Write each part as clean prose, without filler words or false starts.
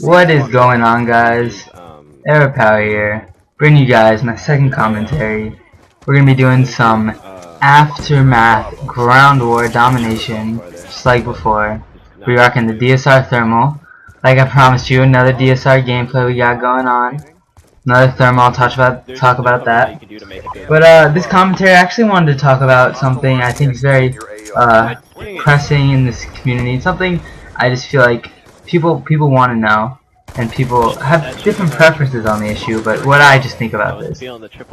What is going on, guys? Power here, bringing you guys my second commentary. We're gonna be doing some aftermath ground war domination, just like before. We're rocking the DSR thermal, like I promised you. Another DSR gameplay we got going on. Another thermal. I'll talk about that. But this commentary, I actually wanted to talk about something I think is very pressing in this community. Something I just feel like people want to know, and people have different preferences on the issue. But what I just think about this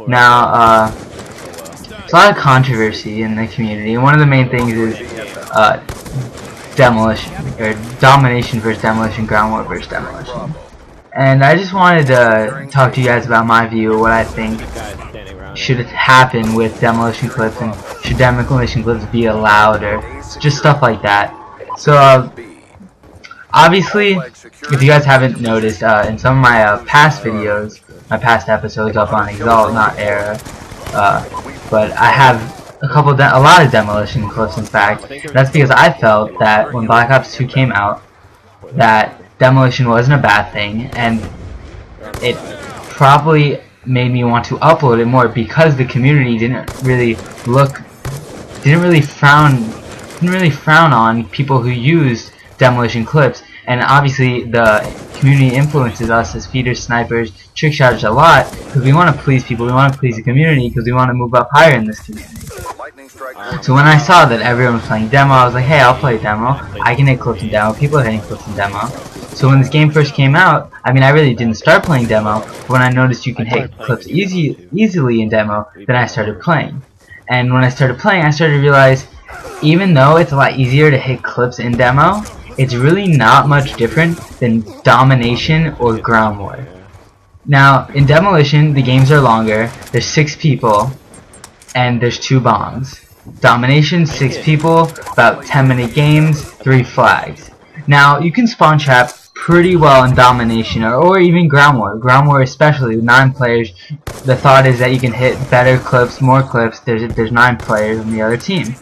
now, there's a lot of controversy in the community, and one of the main things is demolition, or domination versus demolition, ground war versus demolition. And I just wanted to talk to you guys about my view, what I think should happen with demolition clips, and should demolition clips be allowed, or just stuff like that. So obviously, if you guys haven't noticed, in some of my past videos, my past episodes up on Exalt, not Era, but I have a lot of demolition clips. In fact, that's because I felt that when Black Ops 2 came out, that demolition wasn't a bad thing, and it probably made me want to upload it more because the community didn't really frown on people who used demolition clips. And obviously the community influences us as feeders, snipers, trick shotters a lot, because we want to please people, we want to please the community, because we want to move up higher in this community. So when I saw that everyone was playing demo, I was like, hey, I'll play demo. I can hit clips in demo. People are hitting clips in demo. So when this game first came out, I mean, I really didn't start playing demo, but when I noticed you can hit clips easily in demo, then I started playing. And when I started playing, I started to realize, even though it's a lot easier to hit clips in demo, it's really not much different than domination or ground war. Now, in demolition, the games are longer. There's 6 people, and there's 2 bombs. Domination, 6 people, about 10-minute games, 3 flags. Now, you can spawn trap pretty well in domination, or even ground war. Ground war especially, with 9 players, the thought is that you can hit better clips, more clips. There's 9 players on the other team.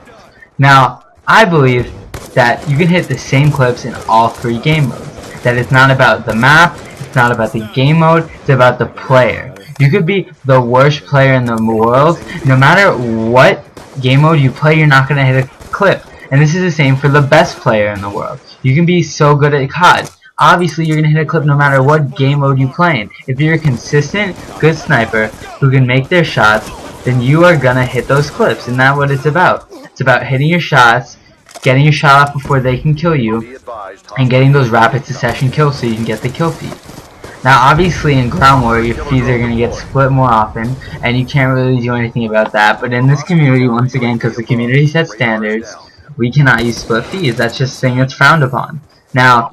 Now, I believe that you can hit the same clips in all 3 game modes. That it's not about the map, it's not about the game mode, it's about the player. You could be the worst player in the world, no matter what game mode you play, you're not going to hit a clip. And this is the same for the best player in the world. You can be so good at COD. Obviously, you're going to hit a clip no matter what game mode you play in. If you're a consistent, good sniper who can make their shots, then you are going to hit those clips. And that's what it's about. It's about hitting your shots, getting your shot off before they can kill you, and getting those rapid succession kills so you can get the kill feed. Now, obviously, in ground war, your feeds are going to get split more often, and you can't really do anything about that. But in this community, once again, because the community sets standards, we cannot use split feeds. That's just a thing that's frowned upon. Now,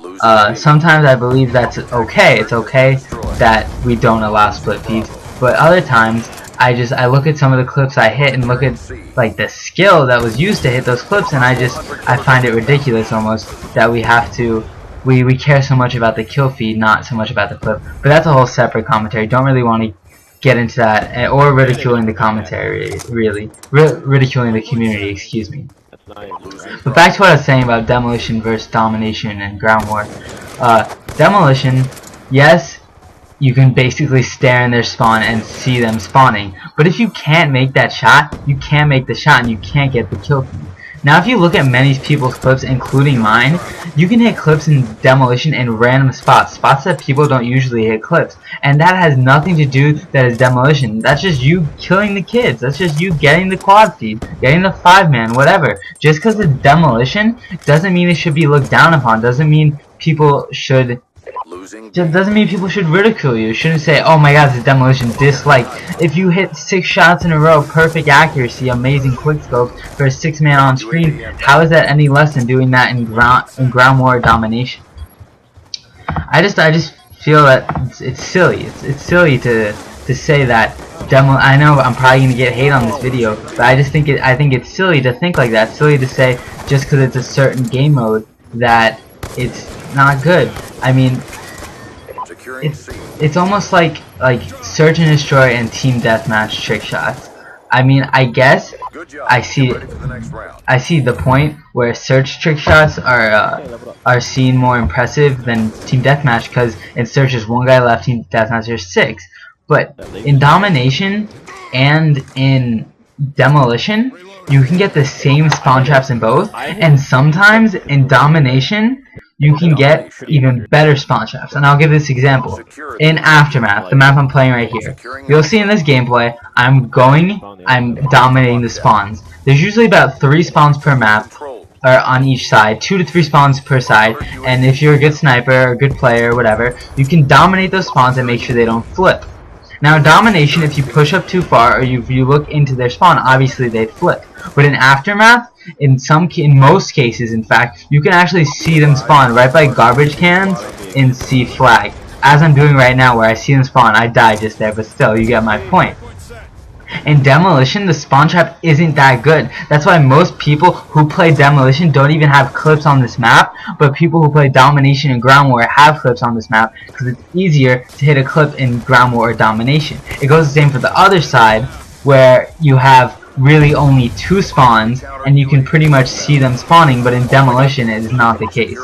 sometimes I believe that's okay. It's okay that we don't allow split feeds, but other times, I look at some of the clips I hit and look at like the skill that was used to hit those clips, and I find it ridiculous almost that we have to we care so much about the kill feed, not so much about the clip. But that's a whole separate commentary. Don't really want to get into that, or ridiculing the commentary, really ridiculing the community, excuse me. But back to what I was saying about demolition versus domination and ground war. Demolition, yes, you can basically stare in their spawn and see them spawning. But if you can't make that shot, you can't make the shot and you can't get the kill feed. Now, if you look at many people's clips, including mine, you can hit clips in demolition in random spots that people don't usually hit clips. And that has nothing to do that is demolition. That's just you killing the kids. That's just you getting the quad feed, getting the 5-man, whatever. Just because it's demolition doesn't mean it should be looked down upon. Doesn't mean people should ridicule you. You shouldn't say, oh my god, this is demolition, dislike. If you hit 6 shots in a row, perfect accuracy, amazing quickscope for a 6-man on screen, how is that any less than doing that in ground war domination? I just feel that it's silly. It's silly to say that I know I'm probably gonna get hate on this video, but I think it's silly to think like that. It's silly to say just because it's a certain game mode that it's not good. I mean, it's almost like search and destroy and team deathmatch trick shots. I mean, I guess I see the point where search trick shots are seen more impressive than team deathmatch, because in search there's one guy left, team deathmatch there's 6. But in domination and in demolition, you can get the same spawn traps in both, and sometimes in domination you can get even better spawn traps. And I'll give this example. In Aftermath, the map I'm playing right here, you'll see in this gameplay, I'm dominating the spawns. There's usually about 3 spawns per map, or on each side, 2 to 3 spawns per side, and if you're a good sniper or a good player or whatever, you can dominate those spawns and make sure they don't flip. Now in domination, if you push up too far or if you look into their spawn, obviously they flip. But in Aftermath, in most cases in fact, you can actually see them spawn right by garbage cans in C flag. As I'm doing right now where I see them spawn, I die just there, but still, you get my point. In demolition, the spawn trap isn't that good. That's why most people who play demolition don't even have clips on this map, but people who play domination and ground war have clips on this map, because it's easier to hit a clip in ground war or domination. It goes the same for the other side, where you have really only 2 spawns and you can pretty much see them spawning, but in demolition it is not the case.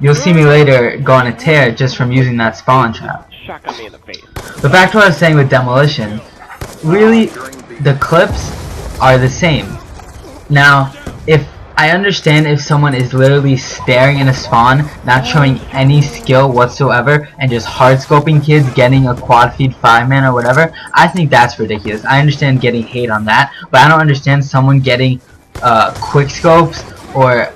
You'll see me later go on a tear just from using that spawn trap. But back to what I was saying with demolition, really the clips are the same. Now, if I understand if someone is literally staring in a spawn, not showing any skill whatsoever, and just hard scoping kids getting a quad feed 5-man or whatever, I think that's ridiculous. I understand getting hate on that, but I don't understand someone getting quick scopes or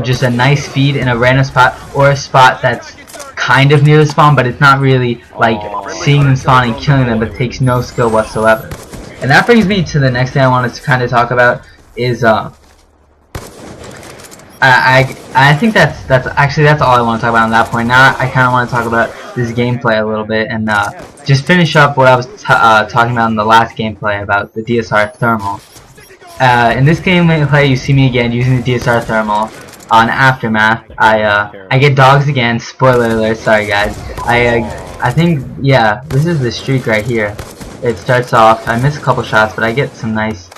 just a nice feed in a random spot, or a spot that's kind of near the spawn, but it's not really like seeing them spawn and killing them, but takes no skill whatsoever. And that brings me to the next thing I wanted to kind of talk about is I think that's all I want to talk about on that point. Now I kind of want to talk about this gameplay a little bit and just finish up what I was talking about in the last gameplay about the DSR thermal. In this gameplay, you see me again using the DSR thermal on Aftermath. I get dogs again. Spoiler alert. Sorry guys. I think, yeah, this is the streak right here. It starts off, I miss a couple shots, but I get some nice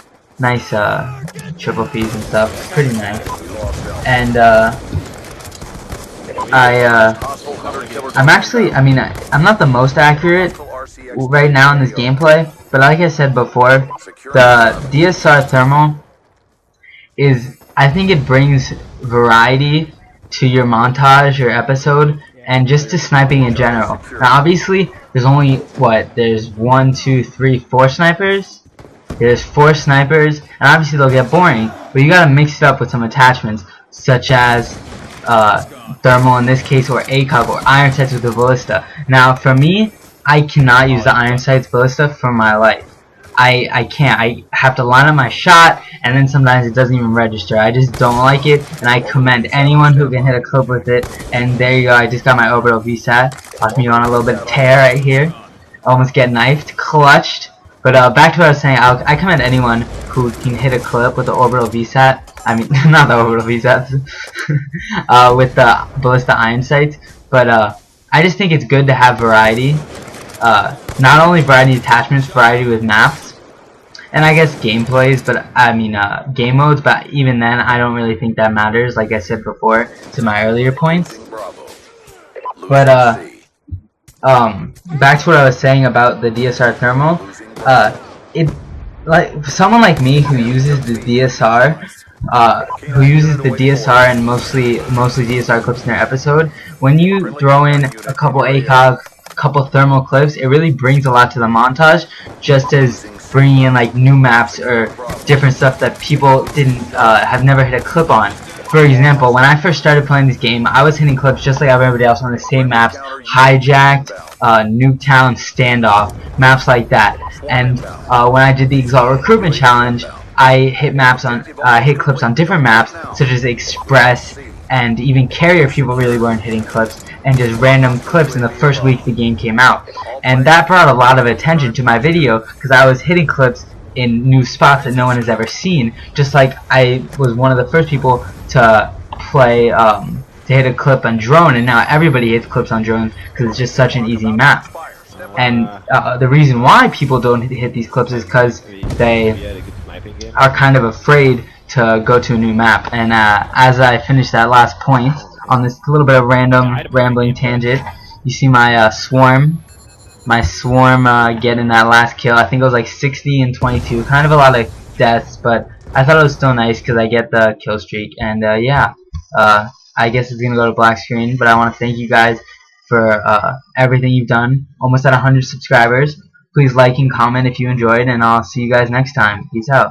triple feeds and stuff. It's pretty nice. And I'm actually, I'm not the most accurate right now in this gameplay, but like I said before, the DSR thermal is, I think it brings variety to your montage or episode, and just to sniping in general. Now obviously there's only there's 1, 2, 3, 4 snipers. There's 4 snipers, and obviously they'll get boring, but you gotta mix it up with some attachments such as thermal in this case, or ACOG, or iron sights with the ballista. Now for me, I cannot use the iron sights ballista for my life. I can't. I have to line up my shot, and then sometimes it doesn't even register. I just don't like it, and I commend anyone who can hit a clip with it. And there you go, I just got my orbital VSAT. Watch me on a little bit of tear right here. Almost get knifed, clutched. But back to what I was saying, I commend anyone who can hit a clip with the orbital VSAT. I mean, not the orbital VSATs. With the ballista iron sights. But I just think it's good to have variety. Not only variety attachments, variety with maps, and I guess gameplays, but game modes, but even then I don't really think that matters, like I said before to my earlier points. But back to what I was saying about the DSR thermal, like someone like me who uses the DSR and mostly DSR clips in their episode, when you throw in a couple ACOG, couple thermal clips, it really brings a lot to the montage, just as bringing in like new maps or different stuff that people have never hit a clip on. For example, when I first started playing this game, I was hitting clips just like everybody else on the same maps: Hijacked, Nuketown, Standoff, maps like that. And when I did the Exalt Recruitment Challenge, I hit clips on different maps, such as Express and even Carrier. People really weren't hitting clips, and just random clips in the first week the game came out. And that brought a lot of attention to my video, because I was hitting clips in new spots that no one has ever seen, just like I was one of the first people to play to hit a clip on Drone, and now everybody hits clips on Drone because it's just such an easy map. and the reason why people don't hit these clips is because they are kind of afraid to go to a new map. And as I finish that last point on this little bit of random rambling tangent, you see my swarm getting that last kill. I think it was like 60 and 22, kind of a lot of deaths, but I thought it was still nice because I get the kill streak. And yeah, I guess it's gonna go to black screen, but I want to thank you guys for everything you've done. Almost at 100 subscribers. Please like and comment if you enjoyed, and I'll see you guys next time. Peace out.